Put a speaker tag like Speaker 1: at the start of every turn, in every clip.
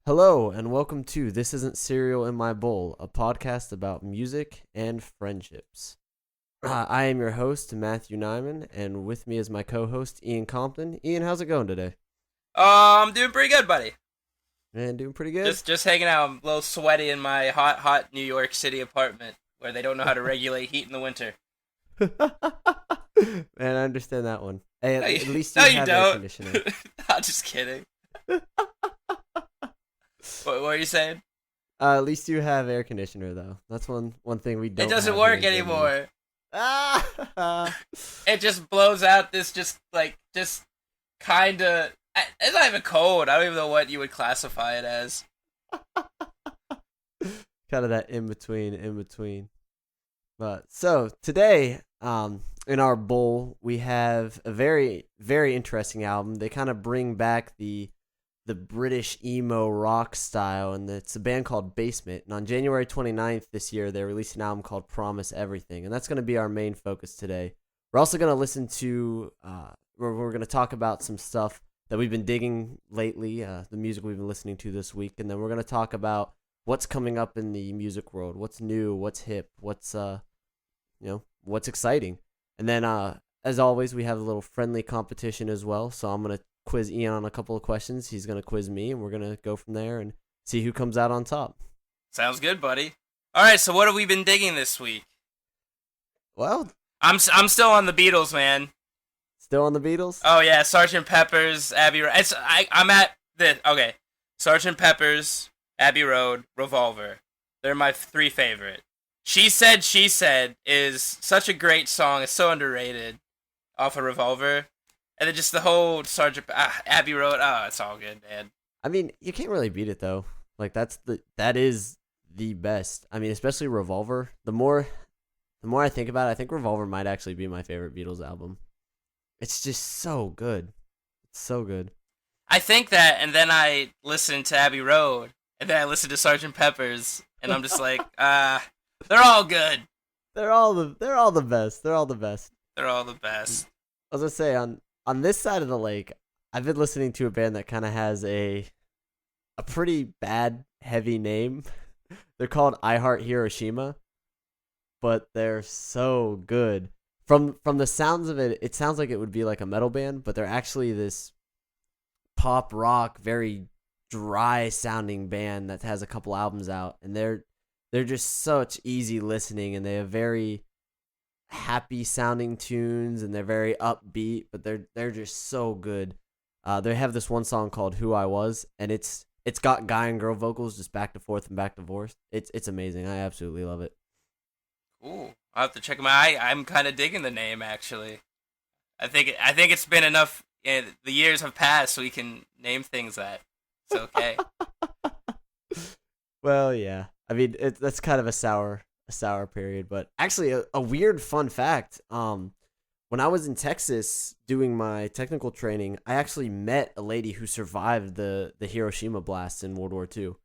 Speaker 1: Hello, and welcome to This Isn't Cereal in My Bowl, a podcast about music and friendships. I am your host, Matthew Nyman, and with me is my co-host, Ian Compton. Ian, how's it going today?
Speaker 2: I'm doing pretty good, buddy.
Speaker 1: Man, doing pretty good?
Speaker 2: Just hanging out. I'm a little sweaty in my hot New York City apartment where they don't know how to regulate heat in the winter.
Speaker 1: Man, I understand that one. Hey, at least you have air conditioning.
Speaker 2: I'm just kidding. What were you saying?
Speaker 1: At least you have air conditioner, though. That's one thing we don't.
Speaker 2: It doesn't work anymore. It just blows out this kind of. It's not even cold. I don't even know what you would classify it as.
Speaker 1: Kind of that in between. But so today, in our bowl, we have a very, very interesting album. They kind of bring back the British emo rock style, and it's a band called Basement. And on January 29th this year, they released an album called Promise Everything, and that's going to be our main focus today. We're also going to listen to, we're going to talk about some stuff that we've been digging lately, the music we've been listening to this week, and then we're going to talk about what's coming up in the music world, what's new, what's hip, what's exciting. And then, as always, we have a little friendly competition as well, so I'm going to quiz Ian on a couple of questions. He's going to quiz me, and we're going to go from there and see who comes out on top.
Speaker 2: Sounds good, buddy. All right, so what have we been digging this week?
Speaker 1: Well,
Speaker 2: I'm still on the Beatles, man.
Speaker 1: Still on the Beatles?
Speaker 2: Oh yeah, Sgt. Pepper's, Abbey Road. I'm at the okay. Sgt. Pepper's, Abbey Road, Revolver. They're my three favorite. She Said is such a great song. It's so underrated. Off of Revolver. And then just the whole Abbey Road, it's all good, man.
Speaker 1: I mean, you can't really beat it though. Like that is the best. I mean, especially Revolver. The more I think about it, I think Revolver might actually be my favorite Beatles album. It's just so good. It's so good.
Speaker 2: I think that, and then I listened to Abbey Road, and then I listened to Sgt. Pepper's, and I'm just like, they're all good.
Speaker 1: They're all the best. They're all the best.
Speaker 2: They're all the best.
Speaker 1: I was gonna say on this side of the lake, I've been listening to a band that kind of has a pretty bad, heavy name. They're called I Heart Hiroshima, but they're so good. From the sounds of it, it sounds like it would be like a metal band, but they're actually this pop rock, very dry sounding band that has a couple albums out, and they're just such easy listening, and they have very happy sounding tunes, and they're very upbeat, but they're just so good. They have this one song called Who I Was, and it's got guy and girl vocals just back to forth. It's amazing. I absolutely love it.
Speaker 2: Ooh, I'll have to check them out. I'm kind of digging the name, actually. I think it's been enough. The years have passed, so we can name things that it's okay.
Speaker 1: Well, yeah. I mean, that's kind of a sour period, but actually a weird fun fact. When I was in Texas doing my technical training, I actually met a lady who survived the Hiroshima blast in World War II.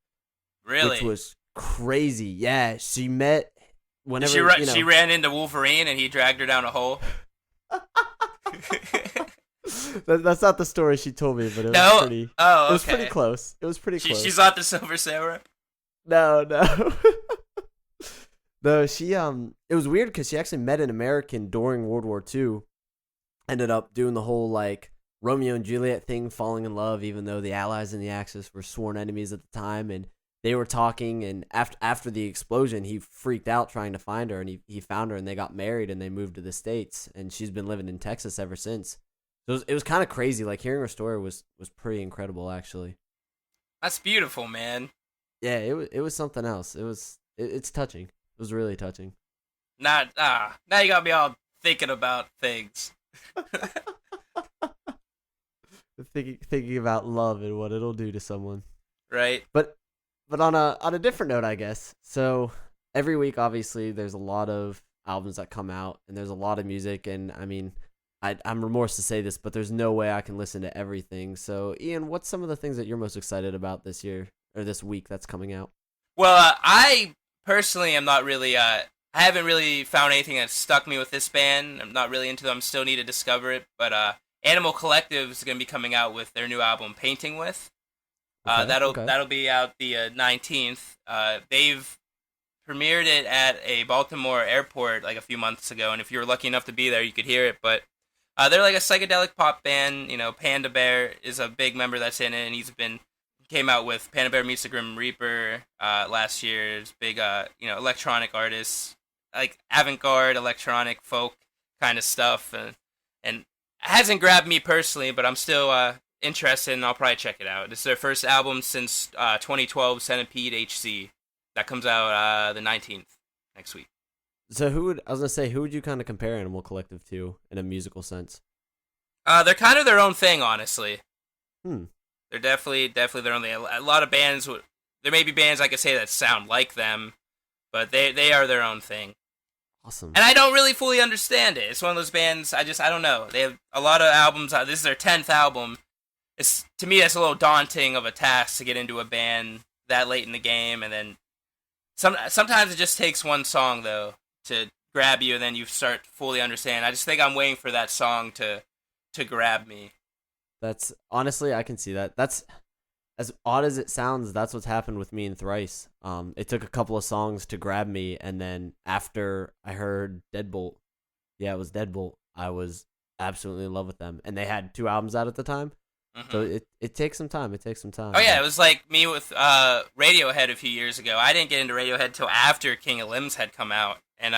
Speaker 2: Really?
Speaker 1: Which was crazy. Yeah, she met whenever
Speaker 2: she ran into Wolverine and he dragged her down a hole.
Speaker 1: That's not the story she told me, but it was pretty.
Speaker 2: Oh, okay.
Speaker 1: It was pretty close. It was pretty close.
Speaker 2: She's not the Silver Samurai.
Speaker 1: No. No, she it was weird because she actually met an American during World War II. Ended up doing the whole like Romeo and Juliet thing, falling in love, even though the Allies and the Axis were sworn enemies at the time, and they were talking. And after the explosion, he freaked out trying to find her, and he found her, and they got married, and they moved to the States, and she's been living in Texas ever since. So it was kind of crazy. Like hearing her story was pretty incredible, actually.
Speaker 2: That's beautiful, man.
Speaker 1: Yeah, it was something else. It's touching. It was really touching.
Speaker 2: Now you got me all thinking about things.
Speaker 1: thinking about love and what it'll do to someone.
Speaker 2: Right.
Speaker 1: But on a different note, I guess. So every week, obviously, there's a lot of albums that come out, and there's a lot of music, and I mean, I'm remorse to say this, but there's no way I can listen to everything. So, Ian, what's some of the things that you're most excited about this year or this week that's coming out?
Speaker 2: Well, I personally am not really. I haven't really found anything that stuck me with this band. I'm not really into them. Still need to discover it. But Animal Collective is going to be coming out with their new album, Painting With. That'll be out the 19th. They've premiered it at a Baltimore airport like a few months ago, and if you were lucky enough to be there, you could hear it. But they're like a psychedelic pop band. You know, Panda Bear is a big member that's in it, and he came out with Panda Bear Meets the Grim Reaper last year. It's big, electronic artists, like avant-garde electronic folk kind of stuff, and it hasn't grabbed me personally, but I'm still interested, and I'll probably check it out. It's their first album since 2012, Centipede HC. That comes out the 19th next week.
Speaker 1: So who would you kind of compare Animal Collective to in a musical sense?
Speaker 2: They're kind of their own thing, honestly.
Speaker 1: They're
Speaker 2: definitely their own thing. A lot of bands, there may be bands I could say that sound like them, but they are their own thing.
Speaker 1: Awesome.
Speaker 2: And I don't really fully understand it. It's one of those bands, I don't know. They have a lot of albums. This is their 10th album. To me, that's a little daunting of a task to get into a band that late in the game, and then sometimes it just takes one song, though, to grab you, and then you start to fully understand. I just think I'm waiting for that song to grab me.
Speaker 1: That's honestly, I can see that. That's as odd as it sounds. That's what's happened with me and Thrice. It took a couple of songs to grab me, and then after I heard Deadbolt, it was Deadbolt, I was absolutely in love with them, and they had 2 albums out at the time. Mm-hmm. So it takes some time.
Speaker 2: Oh yeah, it was like me with Radiohead a few years ago. I didn't get into Radiohead till after King of Limbs had come out, and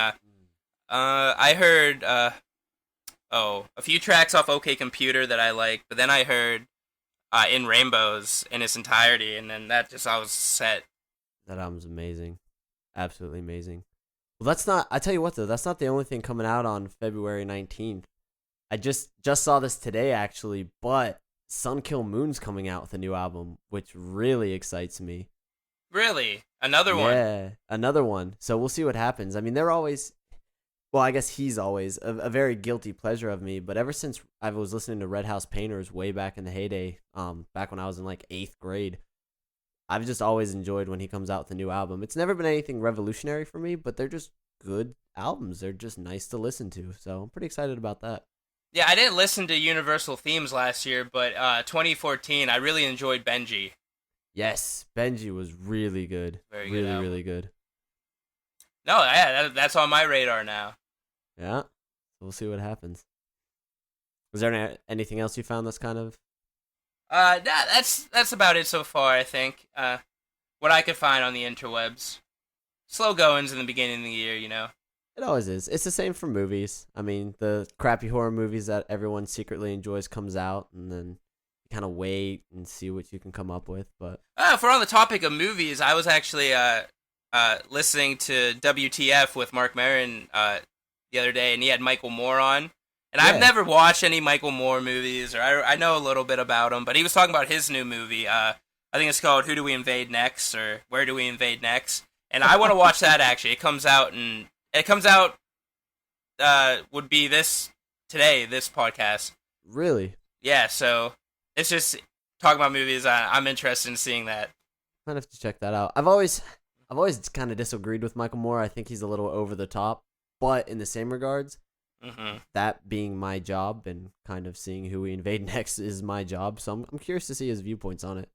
Speaker 2: I heard a few tracks off OK Computer that I liked, but then I heard In Rainbows in its entirety, and then I was set.
Speaker 1: That album's amazing, absolutely amazing. Well, I tell you what though, that's not the only thing coming out on February 19th. I just saw this today actually, but Sun Kill Moon's coming out with a new album, which really excites me.
Speaker 2: Really? Another one?
Speaker 1: Yeah, another one. So we'll see what happens. I mean, they're always, well, I guess he's always a very guilty pleasure of me, but ever since I was listening to Red House Painters way back in the heyday, back when I was in like 8th grade, I've just always enjoyed when he comes out with a new album. It's never been anything revolutionary for me, but they're just good albums. They're just nice to listen to, so I'm pretty excited about that.
Speaker 2: Yeah, I didn't listen to Universal Themes last year, but 2014, I really enjoyed Benji.
Speaker 1: Yes, Benji was really good.
Speaker 2: Very good.
Speaker 1: Really good.
Speaker 2: No, yeah, that's on my radar now.
Speaker 1: Yeah, so we'll see what happens. Was there anything else you found that's kind of...
Speaker 2: That's about it so far, I think. What I could find on the interwebs. Slow goings in the beginning of the year, you know.
Speaker 1: It always is. It's the same for movies. I mean, the crappy horror movies that everyone secretly enjoys comes out, and then you kind of wait and see what you can come up with. But
Speaker 2: if we're on the topic of movies, I was actually listening to WTF with Mark Maron the other day, and he had Michael Moore on. And I've never watched any Michael Moore movies, or I know a little bit about him, but he was talking about his new movie. I think it's called Who Do We Invade Next, or Where Do We Invade Next? And I want to watch that, actually. It comes out would be this podcast.
Speaker 1: Really?
Speaker 2: Yeah, so it's just talking about movies. I'm interested in seeing that.
Speaker 1: Might have to check that out. I've always kind of disagreed with Michael Moore. I think he's a little over the top, but in the same regards, that being my job and kind of seeing who we invade next is my job. So I'm curious to see his viewpoints on it.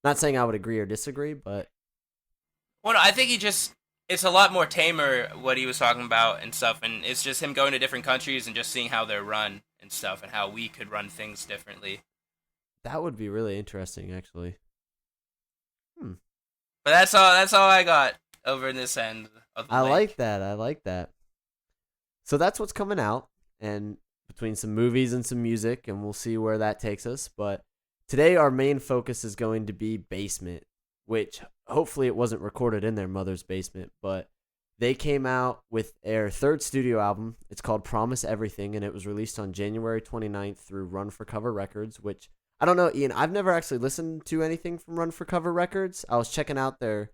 Speaker 1: Not saying I would agree or disagree, but
Speaker 2: well, no, I think it's a lot more tamer what he was talking about and stuff, and it's just him going to different countries and just seeing how they're run and stuff, and how we could run things differently.
Speaker 1: That would be really interesting, actually.
Speaker 2: But that's all I got over in this end of the
Speaker 1: I
Speaker 2: lake.
Speaker 1: I like that. So that's what's coming out, and between some movies and some music, and we'll see where that takes us. But today our main focus is going to be Basement, which hopefully it wasn't recorded in their mother's basement, but they came out with their 3rd studio album. It's called Promise Everything, and it was released on January 29th through Run for Cover Records, which, I don't know, Ian, I've never actually listened to anything from Run for Cover Records. I was checking out their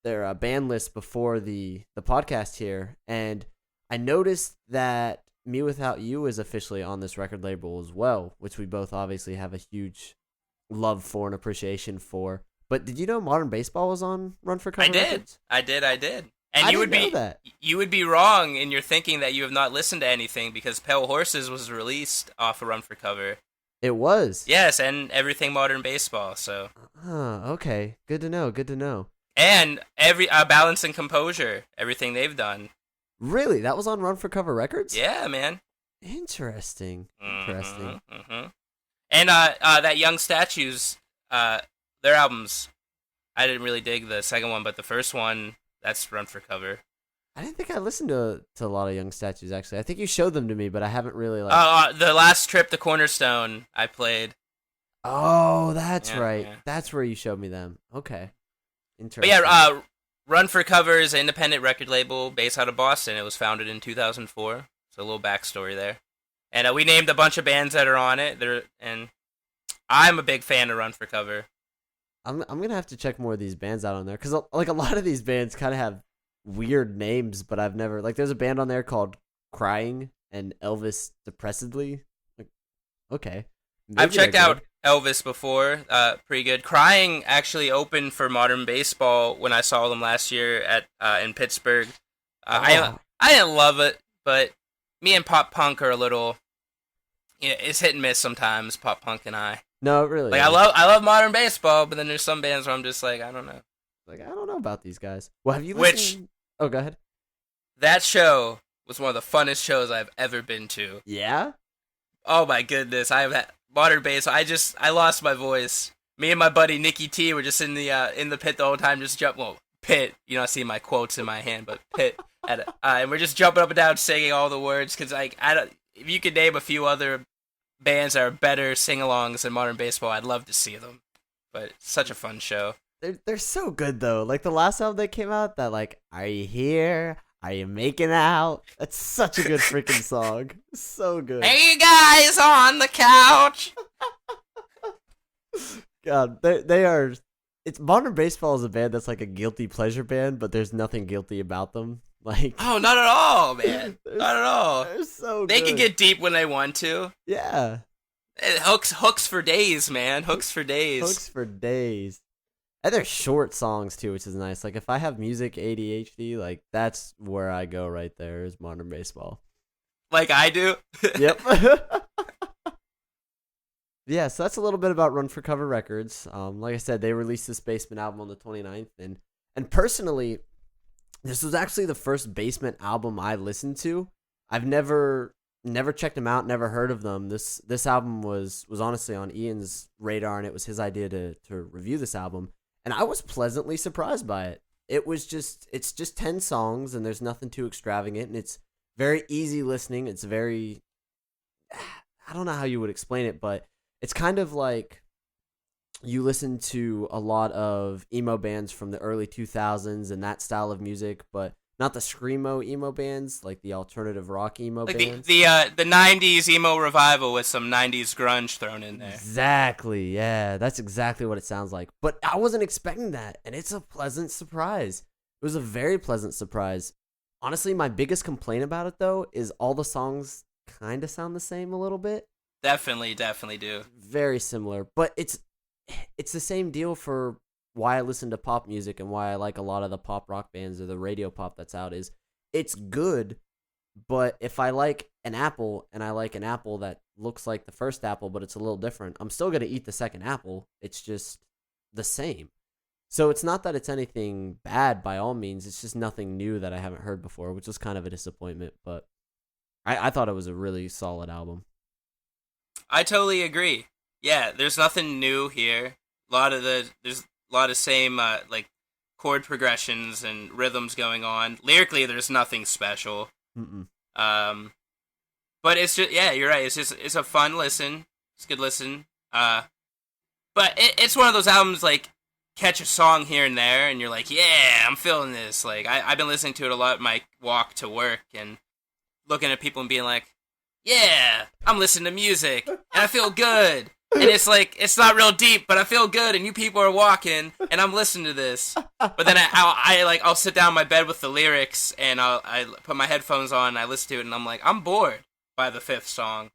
Speaker 1: their band list before the podcast here, and I noticed that Me Without You is officially on this record label as well, which we both obviously have a huge love for and appreciation for. But did you know Modern Baseball was on Run for Cover Records?
Speaker 2: I did. And
Speaker 1: I
Speaker 2: you
Speaker 1: didn't
Speaker 2: would
Speaker 1: know
Speaker 2: be
Speaker 1: that.
Speaker 2: you would be wrong in your thinking that you have not listened to anything, because Pale Horses was released off of Run for Cover.
Speaker 1: It was.
Speaker 2: Yes, and everything Modern Baseball. So.
Speaker 1: Okay. Good to know.
Speaker 2: And every Balance and Composure, everything they've done.
Speaker 1: Really? That was on Run for Cover Records?
Speaker 2: Yeah, man.
Speaker 1: Interesting.
Speaker 2: Mm-hmm. And that Young Statues, their albums, I didn't really dig the second one, but the first one, that's Run for Cover.
Speaker 1: I didn't think I listened to a lot of Young Statues, actually. I think you showed them to me, but I haven't really, like...
Speaker 2: The last trip to Cornerstone, I played.
Speaker 1: Oh, that's right.
Speaker 2: Yeah.
Speaker 1: That's where you showed me them. Okay.
Speaker 2: But
Speaker 1: Interesting.
Speaker 2: yeah, Run for Cover is an independent record label based out of Boston. It was founded in 2004. So a little backstory there. And we named a bunch of bands that are on it. And I'm a big fan of Run for Cover.
Speaker 1: I'm gonna have to check more of these bands out on there, because like a lot of these bands kind of have weird names, but I've never, like, there's a band on there called Crying and Elvis Depressedly. Like, okay, maybe
Speaker 2: I've checked
Speaker 1: they're
Speaker 2: out
Speaker 1: good.
Speaker 2: Elvis before. Pretty good. Crying actually opened for Modern Baseball when I saw them last year at in Pittsburgh. I didn't love it, but me and pop punk are a little. Yeah, it's hit and miss sometimes. Pop punk and I.
Speaker 1: No, really.
Speaker 2: Like, I love Modern Baseball, but then there's some bands where I'm just like, I don't know.
Speaker 1: Like, I don't know about these guys. Well, have you
Speaker 2: Which-
Speaker 1: listened? Oh, go ahead.
Speaker 2: That show was one of the funnest shows I've ever been to.
Speaker 1: Yeah.
Speaker 2: Oh my goodness, I've had Modern Baseball. I lost my voice. Me and my buddy Nicky T were just in the pit the whole time, just pit. You don't see my quotes in my hand, but pit. And we're just jumping up and down, singing all the words, because like if you could name a few other bands that are better sing-alongs than Modern Baseball, I'd love to see them. But it's such a fun show.
Speaker 1: They're so good though. Like the last album that came out, that like, are you here? Are you making out? That's such a good freaking song. So good.
Speaker 2: Hey, you guys on the couch.
Speaker 1: God, they are. It's Modern Baseball is a band that's like a guilty pleasure band, but there's nothing guilty about them. Like,
Speaker 2: Oh, not at all, man. Not at all.
Speaker 1: they're so
Speaker 2: They
Speaker 1: good.
Speaker 2: can get deep when they want to.
Speaker 1: Yeah,
Speaker 2: Hooks for days, man. Hooks for days.
Speaker 1: hooks for days. And they're short songs too, which is nice. Like if I have music ADHD, like that's where I go right there is Modern Baseball.
Speaker 2: Like I do.
Speaker 1: Yep. Yeah, so that's a little bit about Run for Cover Records. Like I said, they released this Basement album on the 29th, and personally, this was actually the first Basement album I listened to. I've never checked them out, never heard of them. This album was honestly on Ian's radar, and it was his idea to review this album, and I was pleasantly surprised by it. It's just 10 songs, and there's nothing too extravagant, and it's very easy listening. It's very, I don't know how you would explain it, but it's kind of like you listen to a lot of emo bands from the early 2000s and that style of music, but not the screamo emo bands, like the alternative rock emo
Speaker 2: Like
Speaker 1: bands.
Speaker 2: the 90s emo revival with some 90s grunge thrown in there.
Speaker 1: Exactly, yeah, that's exactly what it sounds like. But I wasn't expecting that, and it's a pleasant surprise. It was a very pleasant surprise. Honestly, my biggest complaint about it, though, is all the songs kind of sound the same a little bit.
Speaker 2: Definitely do.
Speaker 1: Very similar, but it's the same deal for why I listen to pop music and why I like a lot of the pop rock bands or the radio pop that's out. Is it's good, but if I like an apple and I like an apple that looks like the first apple but it's a little different, I'm still going to eat the second apple. It's just the same. So it's not that it's anything bad by all means, it's just nothing new that I haven't heard before, which was kind of a disappointment, but I thought it was a really solid album.
Speaker 2: I totally agree. Yeah, there's nothing new here. There's a lot of same like chord progressions and rhythms going on. Lyrically, there's nothing special.
Speaker 1: Mm-mm.
Speaker 2: But it's just, yeah, you're right. It's a fun listen. It's a good listen. But it's one of those albums like catch a song here and there, and you're like, yeah, I'm feeling this. Like I've been listening to it a lot in my walk to work and looking at people and being like, yeah, I'm listening to music and I feel good. and it's like it's not real deep, but I feel good, and you people are walking, and I'm listening to this. But then I'll sit down in my bed with the lyrics, and I put my headphones on, and I listen to it, and I'm like, I'm bored by the fifth song.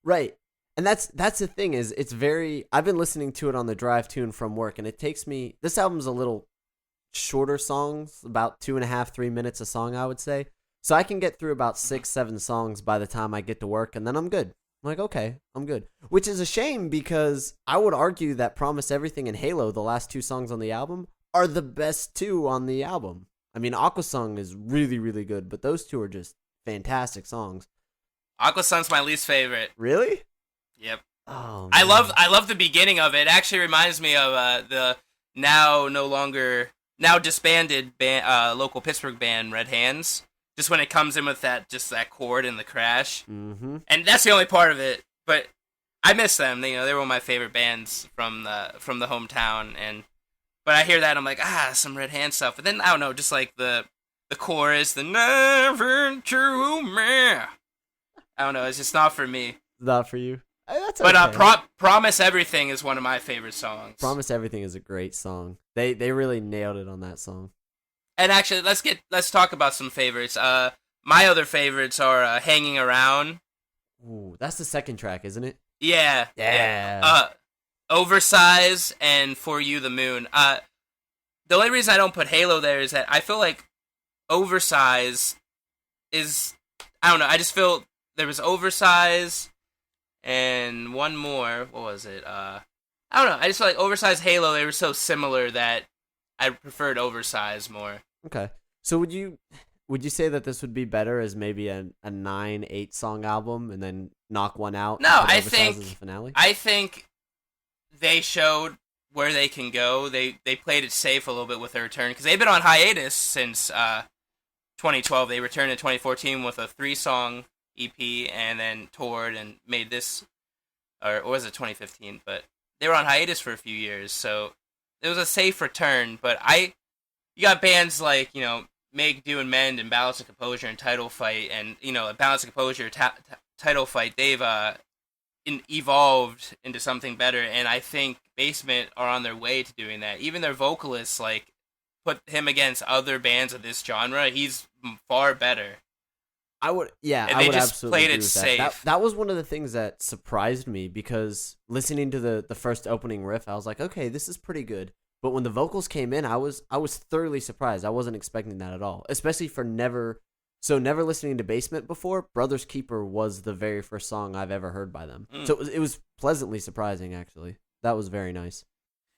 Speaker 1: Right. And that's the thing is it's very I've been listening to it on the drive to and from work, and it takes me this album's a little shorter songs, about 2.5, 3 minutes a song, I would say. So I can get through about 6, 7 songs by the time I get to work, and then I'm good. I'm like, okay, I'm good. Which is a shame because I would argue that Promise Everything and Halo, the last 2 songs on the album, are the best 2 on the album. I mean, Aquasung is really, really good, but those 2 are just fantastic songs.
Speaker 2: Aquasung's my least favorite.
Speaker 1: Really?
Speaker 2: Yep.
Speaker 1: Oh, man.
Speaker 2: I love the beginning of it. It actually reminds me of the now disbanded local Pittsburgh band Red Hands. Just when it comes in with that chord and the crash,
Speaker 1: mm-hmm.
Speaker 2: And that's the only part of it. But I miss them. They were one of my favorite bands from the hometown. But I hear that, I'm like, some Red Hand stuff. But then I don't know, just like the chorus, the never to me. I don't know, it's just not for me.
Speaker 1: Not for you. That's okay.
Speaker 2: But Promise Everything is one of my favorite songs.
Speaker 1: Promise Everything is a great song. They really nailed it on that song.
Speaker 2: And actually, let's talk about some favorites. My other favorites are Hanging Around.
Speaker 1: Ooh, that's the second track, isn't it?
Speaker 2: Yeah.
Speaker 1: Yeah.
Speaker 2: Oversize and For You the Moon. The only reason I don't put Halo there is that I feel like Oversize is, I don't know, I just feel there was Oversize and one more. What was it? I don't know. I just feel like Oversize, Halo, they were so similar that I preferred Oversize more.
Speaker 1: Okay. So would you say that this would be better as maybe a 9, 8 song album and then knock one out?
Speaker 2: No,
Speaker 1: I think as a finale?
Speaker 2: I think they showed where they can go. They played it safe a little bit with their return because they've been on hiatus since 2012. They returned in 2014 with a 3-song EP and then toured and made this, or was it 2015? But they were on hiatus for a few years, so it was a safe return. But you got bands like, Make, Do, and Mend and Balance of Composure and Title Fight, and, Balance of Composure, Title Fight, they've evolved into something better, and I think Basement are on their way to doing that. Even their vocalists, put him against other bands of this genre, he's far better.
Speaker 1: I would
Speaker 2: just
Speaker 1: absolutely
Speaker 2: played
Speaker 1: agree
Speaker 2: it
Speaker 1: with
Speaker 2: safe.
Speaker 1: That was one of the things that surprised me because listening to the first opening riff, I was like, okay, this is pretty good. But when the vocals came in, I was thoroughly surprised. I wasn't expecting that at all, especially for never listening to Basement before. Brothers Keeper was the very first song I've ever heard by them. So it was pleasantly surprising, actually. That was very nice.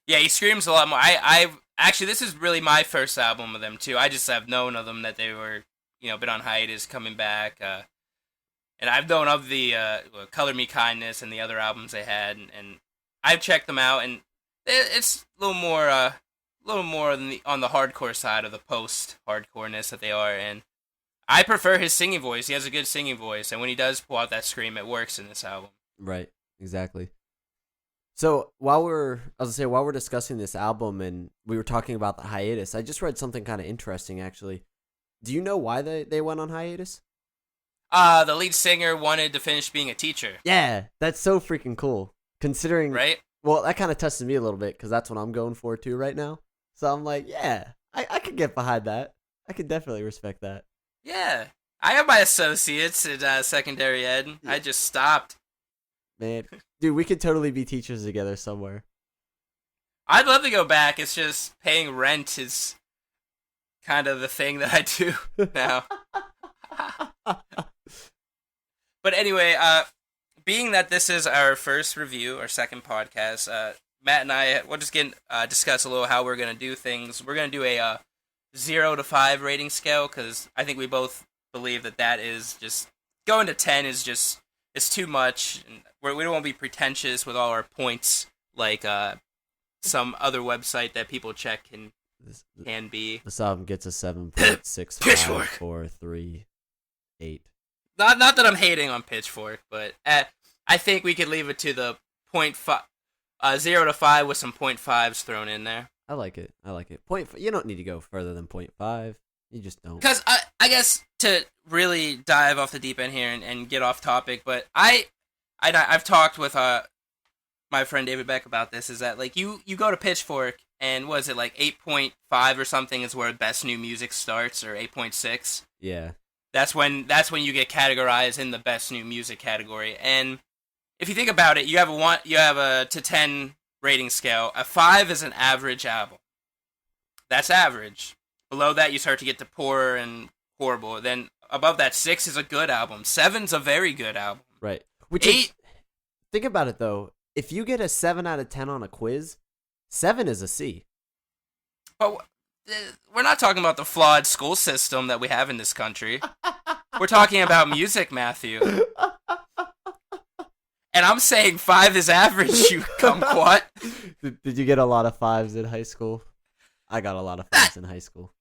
Speaker 1: Yeah,
Speaker 2: he screams a lot more. I've actually, this is really my first album of them too. I just have known of them that they were, been on hiatus, coming back, and I've known of the Color Me Kindness and the other albums they had, and I've checked them out, and it's a little more on the hardcore side of the post-hardcoreness that they are, and I prefer his singing voice. He has a good singing voice, and when he does pull out that scream, it works in this album.
Speaker 1: Right, exactly. So while we're discussing this album and we were talking about the hiatus, I just read something kind of interesting, actually. Do you know why they went on hiatus?
Speaker 2: The lead singer wanted to finish being a teacher.
Speaker 1: Yeah, that's so freaking cool. Considering,
Speaker 2: right?
Speaker 1: Well, that kind of touches me a little bit because that's what I'm going for too right now. So I'm like, yeah, I could get behind that. I could definitely respect that.
Speaker 2: Yeah, I have my associates in secondary ed. Yeah. I just stopped.
Speaker 1: Man, dude, we could totally be teachers together somewhere.
Speaker 2: I'd love to go back. It's just paying rent is kind of the thing that I do now. But anyway, being that this is our first review, our second podcast, Matt and I, we'll just discuss a little how we're going to do things. We're going to do a 0 to 5 rating scale because I think we both believe that is just, going to 10 is just, it's too much. And we don't want to be pretentious with all our points like some other website that people check can be.
Speaker 1: This album gets a 7.654338.
Speaker 2: Not that I'm hating on Pitchfork, but I think we could leave it to the 0 to 5 with some 0.5s thrown in there.
Speaker 1: I like it. You don't need to go further than 0.5. You just don't.
Speaker 2: Because I guess to really dive off the deep end here and get off topic, but I've talked with my friend David Beck about this is that like you go to Pitchfork and was it like 8.5 or something is where best new music starts, or 8.6.
Speaker 1: Yeah.
Speaker 2: That's when you get categorized in the best new music category. And if you think about it, you have a to 10 rating scale. A 5 is an average album. That's average. Below that, you start to get to poor and horrible. Then above that, 6 is a good album. 7's a very good album.
Speaker 1: Right. Which
Speaker 2: 8.
Speaker 1: Think about it though. If you get a 7 out of 10 on a quiz, 7 is a C.
Speaker 2: But we're not talking about the flawed school system that we have in this country. We're talking about music, Matthew. And I'm saying 5 is average, you kumquat.
Speaker 1: Did you get a lot of 5s in high school? I got a lot of 5s in high school.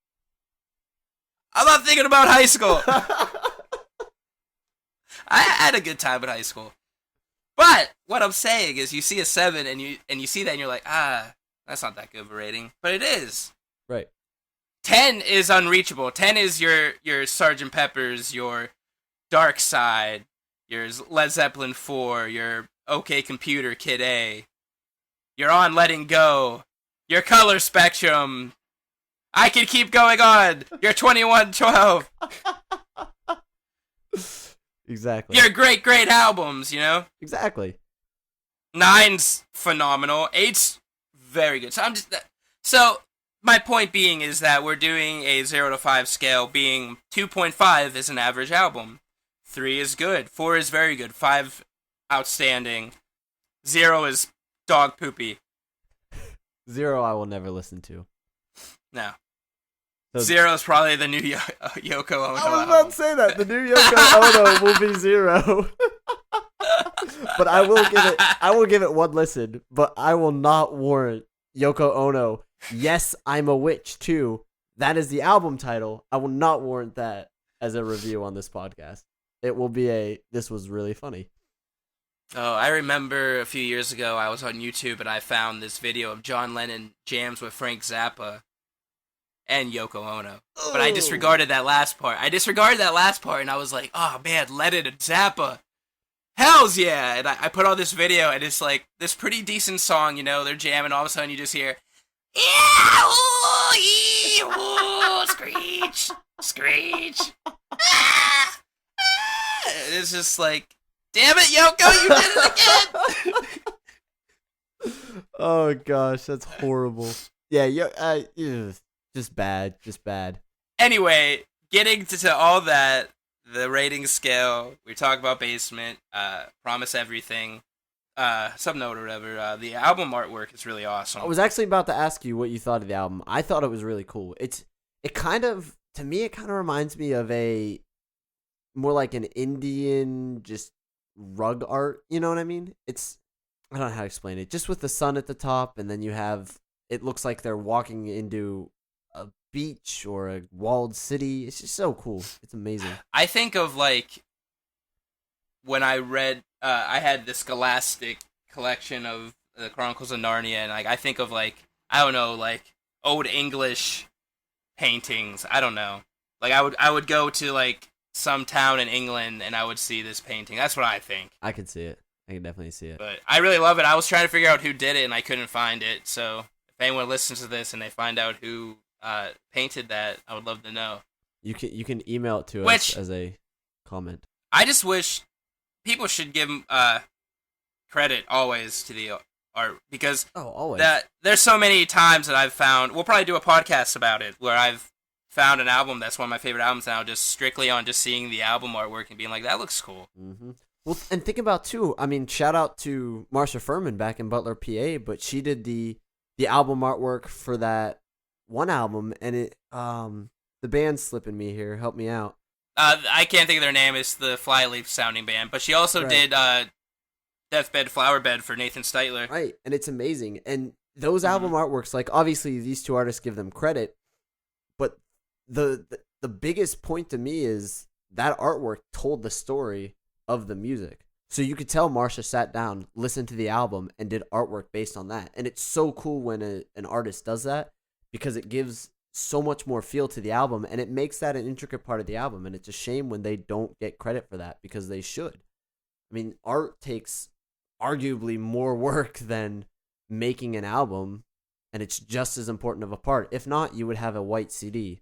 Speaker 2: I'm not thinking about high school. I had a good time in high school. But what I'm saying is you see a 7 and you see that and you're like, that's not that good of a rating. But it is.
Speaker 1: Right.
Speaker 2: 10 is unreachable. 10 is your Sgt. Pepper's, your Dark Side, your Led Zeppelin 4, your OK Computer Kid A. You're on Letting Go. Your Color Spectrum. I can keep going on. Your 2112.
Speaker 1: Exactly.
Speaker 2: Your great albums, you know?
Speaker 1: Exactly.
Speaker 2: 9's phenomenal. 8's very good. So my point being is that we're doing a 0 to 5 scale, being 2.5 is an average album. 3 is good. 4 is very good. 5, outstanding. 0 is dog poopy.
Speaker 1: 0 I will never listen to.
Speaker 2: No.
Speaker 1: So
Speaker 2: 0 is probably the new Yoko Ono.
Speaker 1: I was about to say that. The new Yoko Ono will be 0. But I will give it one listen, but I will not warrant Yoko Ono. Yes, I'm a Witch too. That is the album title. I will not warrant that as a review on this podcast. It will be this was really funny.
Speaker 2: Oh, I remember a few years ago I was on YouTube and I found this video of John Lennon jams with Frank Zappa and Yoko Ono.
Speaker 1: Ooh.
Speaker 2: But I disregarded that last part. And I was like, oh man, Lennon and Zappa. Hells yeah! And I put on this video and it's like this pretty decent song, you know, they're jamming, all of a sudden you just hear, yeah, ooh, ooh, screech, screech. Ah, ah. It's just like, damn it, Yoko, you did it again!
Speaker 1: Oh gosh, that's horrible. Yeah, just bad.
Speaker 2: Anyway, getting to all that, the rating scale, we talk about Basement, Promise Everything, Subnote or whatever. The album artwork is really awesome.
Speaker 1: I was actually about to ask you what you thought of the album. I thought it was really cool. It kind of reminds me of a more like an Indian just rug art. You know what I mean? I don't know how to explain it. Just with the sun at the top, and then you have, it looks like they're walking into a beach or a walled city. It's just so cool. It's amazing.
Speaker 2: I think of like when I read, I had the Scholastic collection of the Chronicles of Narnia, and like I think of like, I don't know, like Old English paintings. I don't know. Like I would go to like some town in England and I would see this painting. That's what I think.
Speaker 1: I can see it. I can definitely see it.
Speaker 2: But I really love it. I was trying to figure out who did it and I couldn't find it. So if anyone listens to this and they find out who painted that, I would love to know.
Speaker 1: You can email it to us as a comment.
Speaker 2: I just wish people should give credit always to the art, because
Speaker 1: always.
Speaker 2: There's so many times that I've found, we'll probably do a podcast about it, where I've found an album that's one of my favorite albums now, just strictly on just seeing the album artwork and being like, that looks cool.
Speaker 1: Mm-hmm. Well, and think about too, I mean, shout out to Marsha Furman back in Butler, PA, but she did the album artwork for that one album, and it the band's slipping me here. Help me out.
Speaker 2: I can't think of their name. It's the Flyleaf sounding band, but she also did Deathbed, Flowerbed for Nathan Steitler.
Speaker 1: Right, and it's amazing. And those album artworks, like obviously these two artists give them credit, but the biggest point to me is that artwork told the story of the music. So you could tell Marsha sat down, listened to the album, and did artwork based on that. And it's so cool when an artist does that, because it gives so much more feel to the album, and it makes that an intricate part of the album. And it's a shame when they don't get credit for that, because they should. I mean, art takes arguably more work than making an album, and it's just as important of a part. If not, you would have a white CD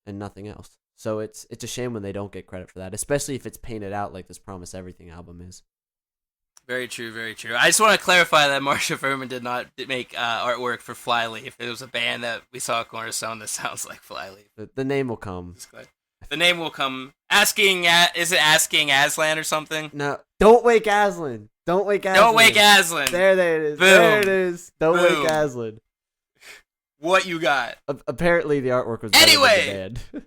Speaker 1: and nothing else. So it's a shame when they don't get credit for that, especially if it's painted out like this Promise Everything album is.
Speaker 2: Very true, very true. I just want to clarify that Marsha Furman did not make artwork for Flyleaf. It was a band that we saw at Cornerstone that sounds like Flyleaf.
Speaker 1: The name will come.
Speaker 2: The name will come. Is it Asking Aslan or something?
Speaker 1: No, don't wake Aslan. Don't wake Aslan.
Speaker 2: Don't wake Aslan.
Speaker 1: There it is.
Speaker 2: Boom.
Speaker 1: There it is. Don't
Speaker 2: Boom.
Speaker 1: wake Aslan.
Speaker 2: What you got?
Speaker 1: Apparently the artwork was better
Speaker 2: Anyway.
Speaker 1: than the band.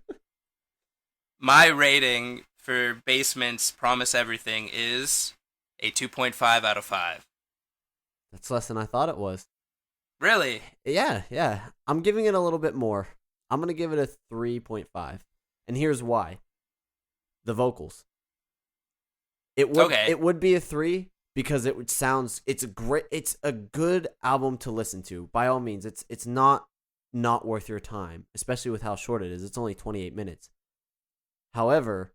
Speaker 2: My rating for Basement's Promise Everything is a 2.5 out of 5.
Speaker 1: That's less than I thought it was.
Speaker 2: Really?
Speaker 1: Yeah. I'm giving it a little bit more. I'm going to give it a 3.5. And here's why. The vocals. It would be a 3 because it's a good album to listen to. By all means, it's not worth your time, especially with how short it is. It's only 28 minutes. However,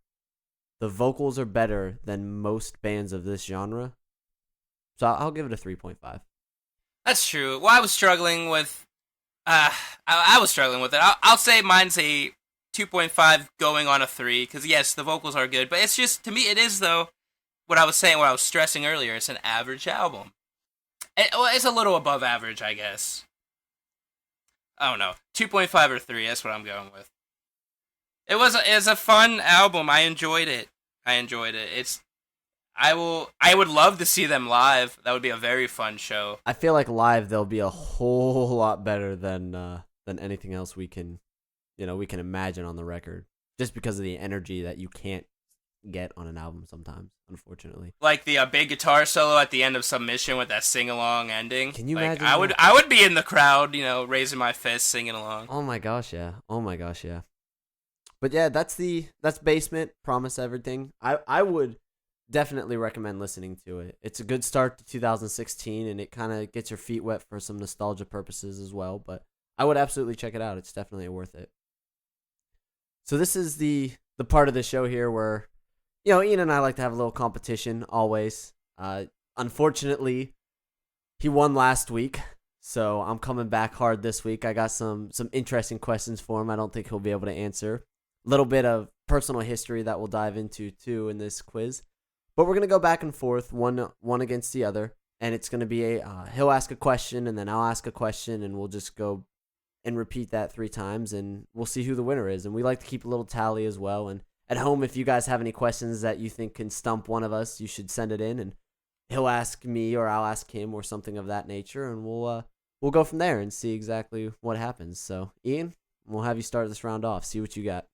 Speaker 1: the vocals are better than most bands of this genre. So I'll give it a 3.5.
Speaker 2: That's true. Well, I was struggling with I was struggling with it. I'll say mine's a 2.5 going on a 3 cuz yes, the vocals are good, but it's just to me it is though what I was stressing earlier, it's an average album. It's a little above average, I guess. I don't know. 2.5 or 3, that's what I'm going with. It was a fun album. I enjoyed it. I would love to see them live. That would be a very fun show.
Speaker 1: I feel like live they'll be a whole lot better than anything else we can imagine on the record. Just because of the energy that you can't get on an album sometimes, unfortunately.
Speaker 2: Like the big guitar solo at the end of Submission with that sing-along ending.
Speaker 1: Can you
Speaker 2: imagine?
Speaker 1: that?
Speaker 2: I would be in the crowd, raising my fist, singing along.
Speaker 1: Oh my gosh, yeah. But yeah, that's Basement, Promise Everything. I would definitely recommend listening to it. It's a good start to 2016, and it kind of gets your feet wet for some nostalgia purposes as well. But I would absolutely check it out. It's definitely worth it. So this is the part of the show here where, Ian and I like to have a little competition always. Unfortunately, he won last week, so I'm coming back hard this week. I got some interesting questions for him I don't think he'll be able to answer. A little bit of personal history that we'll dive into too in this quiz. But we're going to go back and forth, one against the other, and it's going to be he'll ask a question, and then I'll ask a question, and we'll just go and repeat that 3 times, and we'll see who the winner is. And we like to keep a little tally as well. And at home, if you guys have any questions that you think can stump one of us, you should send it in, and he'll ask me or I'll ask him or something of that nature, and we'll go from there and see exactly what happens. So, Ian, we'll have you start this round off. See what you got.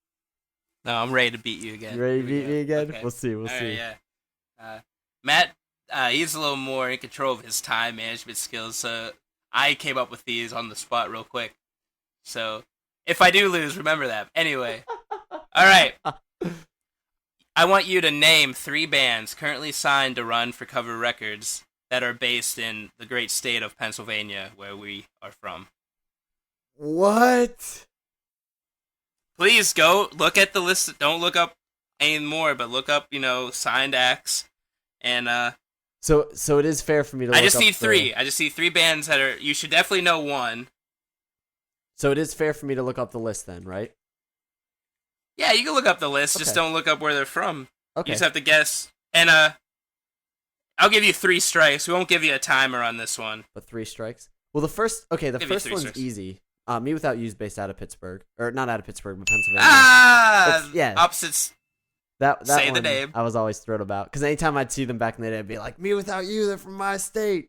Speaker 2: No, I'm ready to beat you again.
Speaker 1: You ready to beat me again?
Speaker 2: Okay.
Speaker 1: We'll see.
Speaker 2: All right, yeah. Matt, he's a little more in control of his time management skills, so I came up with these on the spot real quick. So if I do lose, remember that. Anyway, all right. I want you to name 3 bands currently signed to run for Cover Records that are based in the great state of Pennsylvania, where we are from.
Speaker 1: What?
Speaker 2: Please go look at the list. Don't look up any more, but look up, signed acts. And
Speaker 1: So it is fair for me to look
Speaker 2: I just
Speaker 1: up
Speaker 2: need 3. I just need 3 bands that are, you should definitely know one.
Speaker 1: So it is fair for me to look up the list then, right?
Speaker 2: Yeah, you can look up the list,
Speaker 1: Okay.
Speaker 2: just don't look up where they're from.
Speaker 1: Okay.
Speaker 2: You just have to guess. And I'll give you 3 strikes. We won't give you a timer on this one.
Speaker 1: But 3 strikes. Well, the first
Speaker 2: Give you
Speaker 1: one's
Speaker 2: 3 strikes.
Speaker 1: easy. Me Without You is based out of Pittsburgh, or not out of Pittsburgh, but Pennsylvania.
Speaker 2: Ah, opposites.
Speaker 1: That
Speaker 2: say the
Speaker 1: one
Speaker 2: name.
Speaker 1: I was always thrilled about because anytime I'd see them back in the day, I'd be like, "Me Without You, they're from my state."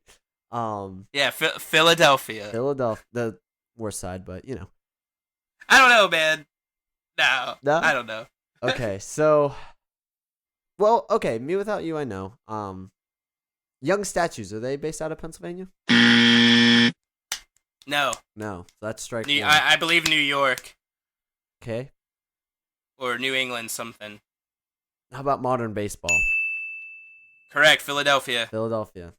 Speaker 2: Yeah, Philadelphia.
Speaker 1: Philadelphia, the worst side, but
Speaker 2: I don't know, man. No,
Speaker 1: No?
Speaker 2: I don't know.
Speaker 1: Okay, so, well, okay, Me Without You, I know. Young Statues, are they based out of Pennsylvania?
Speaker 2: No,
Speaker 1: No, so that's strike
Speaker 2: New,
Speaker 1: one.
Speaker 2: I believe New York
Speaker 1: Okay,
Speaker 2: or New England something.
Speaker 1: how about Modern Baseball?
Speaker 2: Correct, Philadelphia.
Speaker 1: Philadelphia.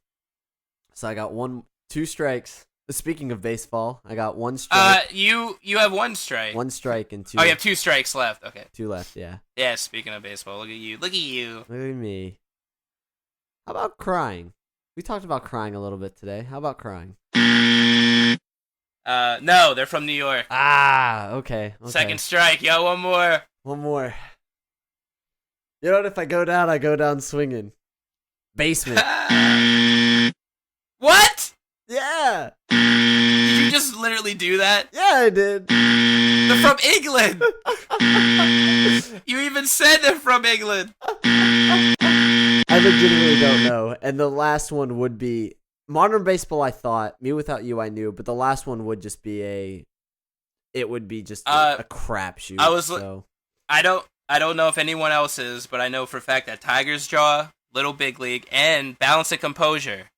Speaker 1: So I got 2 strikes. Speaking of baseball, I got 1 strike.
Speaker 2: You have 1 strike.
Speaker 1: 1 strike and 2.
Speaker 2: Oh, you have 2 strikes left. Okay.
Speaker 1: 2 left, yeah.
Speaker 2: Yeah, speaking of baseball, look at you. Look at you.
Speaker 1: Look at me. How about Crying? We talked about crying a little bit today. How about crying?
Speaker 2: No, they're from New York.
Speaker 1: Ah, okay.
Speaker 2: Second strike. Yo, one more.
Speaker 1: One more. You know what? If I go down swinging. Basement.
Speaker 2: What?
Speaker 1: Yeah.
Speaker 2: Did you just literally do that?
Speaker 1: Yeah, I did.
Speaker 2: They're from England. You even said they're from England.
Speaker 1: I legitimately don't know. And the last one would be Modern Baseball. I thought Me Without You I knew, but the last one would just be a crapshoot.
Speaker 2: I don't know if anyone else is, but I know for a fact that Tiger's Jaw, Little Big League, and Balance and Composure.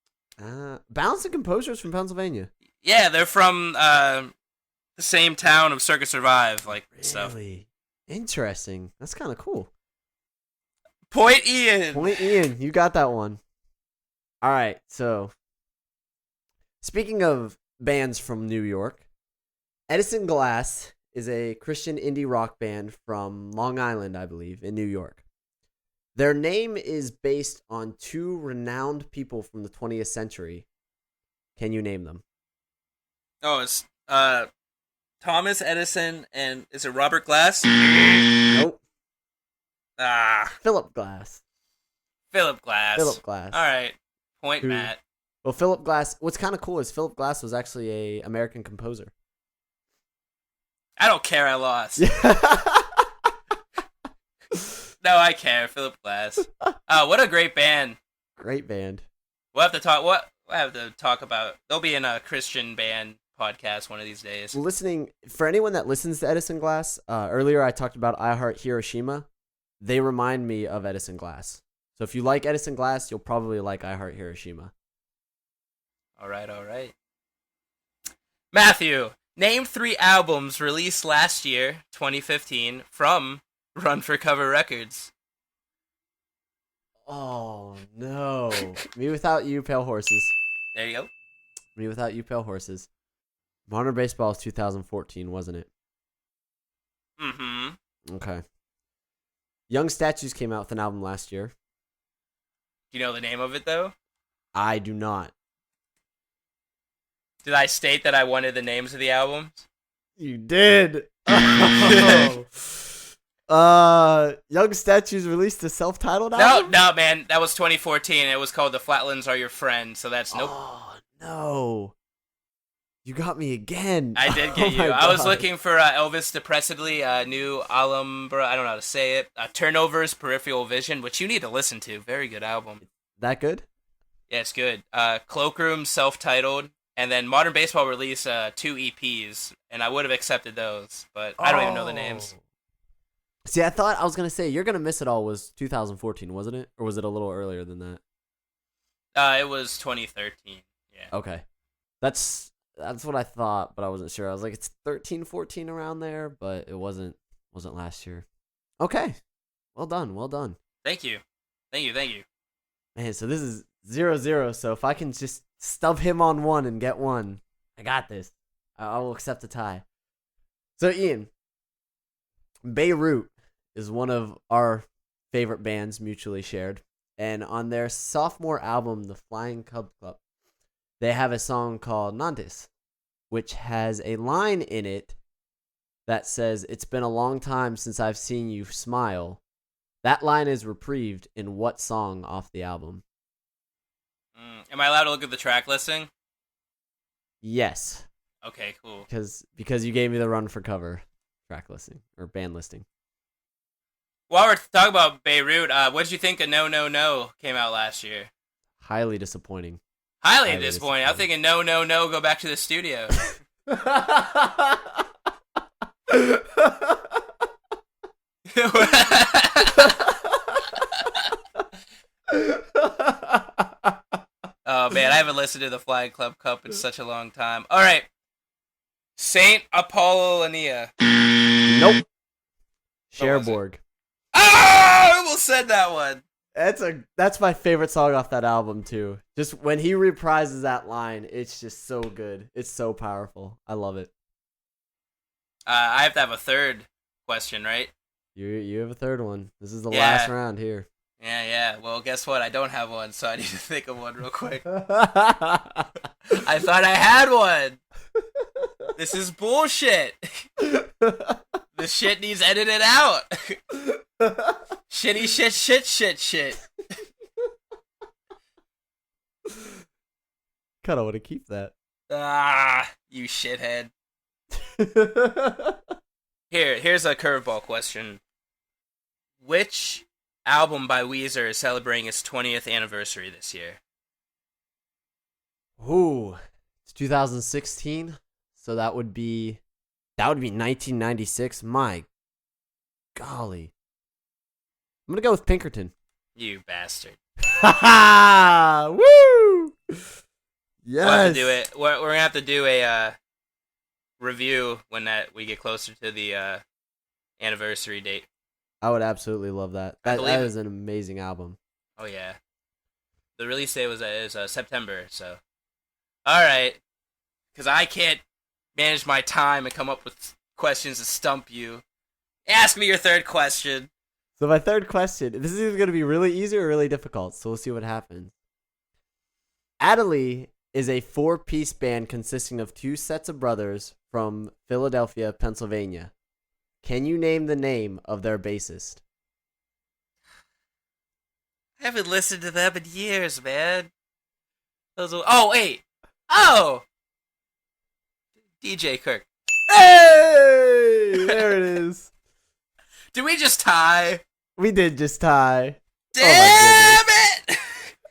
Speaker 1: Balance and Composure is from Pennsylvania.
Speaker 2: Yeah, they're from the same town of Circus Survive, like stuff.
Speaker 1: Really interesting. That's kind of cool.
Speaker 2: Point Ian.
Speaker 1: You got that one. All right. So, speaking of bands from New York, Edison Glass is a Christian indie rock band from Long Island, I believe, in New York. Their name is based on two renowned people from the 20th century. Can you name them?
Speaker 2: Oh, it's Thomas Edison, and is it Robert Glass?
Speaker 1: Nope. Philip Glass.
Speaker 2: Philip Glass.
Speaker 1: All
Speaker 2: right. Point, Matt.
Speaker 1: Well, Philip Glass, what's kind of cool is Philip Glass was actually a American composer.
Speaker 2: I don't care, I lost. No, I care. Philip Glass. What a great band.
Speaker 1: Great band.
Speaker 2: We'll have to talk about. They'll be in a Christian band podcast one of these days.
Speaker 1: For anyone that listens to Edison Glass, earlier I talked about I Heart Hiroshima. They remind me of Edison Glass. So if you like Edison Glass, you'll probably like I Heart Hiroshima.
Speaker 2: All right. Matthew, name 3 albums released last year, 2015, from Run for Cover Records.
Speaker 1: Oh, no. Me Without You, Pale Horses.
Speaker 2: There you go.
Speaker 1: Me Without You, Pale Horses. Modern Baseball is 2014, wasn't it?
Speaker 2: Mm-hmm.
Speaker 1: Okay. Young Statues came out with an album last year.
Speaker 2: Do you know the name of it, though?
Speaker 1: I do not.
Speaker 2: Did I state that I wanted the names of the albums?
Speaker 1: You did. Young Statues released a self-titled album?
Speaker 2: No, man. That was 2014. It was called The Flatlands Are Your Friend, so that's nope.
Speaker 1: Oh, no. You got me again.
Speaker 2: I did get you. I was looking for Elvis Depressedly, new Alhambra, I don't know how to say it, Turnovers, Peripheral Vision, which you need to listen to. Very good album.
Speaker 1: That good?
Speaker 2: Yeah, it's good. Cloakroom, self-titled, and then Modern Baseball released 2 EPs, and I would have accepted those, but I don't even know the names.
Speaker 1: See, I thought I was going to say, You're Gonna Miss It All was 2014, wasn't it? Or was it a little earlier than that?
Speaker 2: It was 2013, yeah.
Speaker 1: Okay. That's what I thought, but I wasn't sure. I was like, it's 13, 14 around there, but it wasn't last year. Okay. Well done.
Speaker 2: Thank you.
Speaker 1: Man, so this is 0-0, so if I can just stub him on one and get one, I got this. I will accept a tie. So, Ian, Beirut is one of our favorite bands, mutually shared. And on their sophomore album, The Flying Cub Club, they have a song called Nantes, which has a line in it that says, "It's been a long time since I've seen you smile." That line is reprieved in what song off the album?
Speaker 2: Am I allowed to look at the track listing?
Speaker 1: Yes.
Speaker 2: Okay, cool.
Speaker 1: Because you gave me the Run for Cover track listing, or band listing.
Speaker 2: While we're talking about Beirut, what did you think of No No No came out last year?
Speaker 1: Highly disappointing.
Speaker 2: Highly disappointing. I'm thinking No No No, go back to the studio. Oh man, I haven't listened to the Flying Club Cup in such a long time. All right, Saint Apollonia.
Speaker 1: Nope. Cherbourg.
Speaker 2: Oh, I almost said that one.
Speaker 1: That's my favorite song off that album too. Just when he reprises that line, it's just so good. It's so powerful. I love it.
Speaker 2: I have to have a third question, right?
Speaker 1: You have a third one. This is the last round here.
Speaker 2: Yeah. Well, guess what? I don't have one, so I need to think of one real quick.
Speaker 1: I
Speaker 2: I thought I had one. This is bullshit. This shit needs edited out. Shitty shit.
Speaker 1: kind of want to keep that.
Speaker 2: Ah, you shithead. Here's a curveball question. Which album by Weezer is celebrating its 20th anniversary this year?
Speaker 1: Ooh, it's 2016, so that would be 1996. My golly, I'm gonna go with Pinkerton.
Speaker 2: You bastard.
Speaker 1: Ha Woo! Yes.
Speaker 2: We'll have to do it. We're gonna have to do a review when we get closer to the anniversary date.
Speaker 1: I would absolutely love that. That is an amazing album.
Speaker 2: Oh yeah, the release date is September. So, all right, because I can't manage my time and come up with questions to stump you. Ask me your third question.
Speaker 1: So my third question, this is either going to be really easy or really difficult, so we'll see what happens. Adderley is a 4-piece band consisting of 2 sets of brothers from Philadelphia, Pennsylvania. Can you name the name of their bassist?
Speaker 2: I haven't listened to them in years, man. Oh, wait. Oh! DJ Kirk.
Speaker 1: Hey! There it is.
Speaker 2: Did we just tie?
Speaker 1: We did just tie.
Speaker 2: Damn it!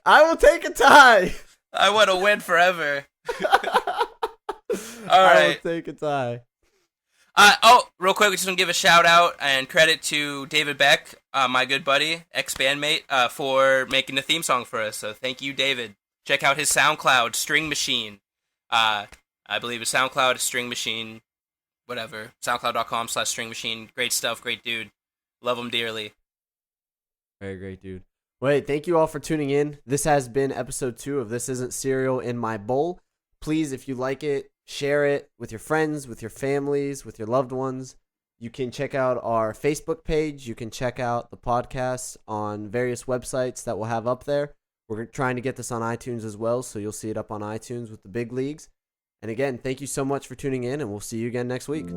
Speaker 1: I will take a tie.
Speaker 2: I want to win forever. All
Speaker 1: I
Speaker 2: right.
Speaker 1: will take a tie.
Speaker 2: Real quick, we just want to give a shout out and credit to David Beck, my good buddy, ex-bandmate, for making the theme song for us. So thank you, David. Check out his SoundCloud, String Machine. I believe it's SoundCloud, String Machine, whatever. SoundCloud.com/String Machine. Great stuff, great dude. Love him dearly.
Speaker 1: Very great, dude. Wait, thank you all for tuning in. This has been episode 2 of This Isn't Cereal in My Bowl. Please, if you like it, share it with your friends, with your families, with your loved ones. You can check out our Facebook page. You can check out the podcast on various websites that we'll have up there. We're trying to get this on iTunes as well, so you'll see it up on iTunes with the big leagues. And again, thank you so much for tuning in, and we'll see you again next week.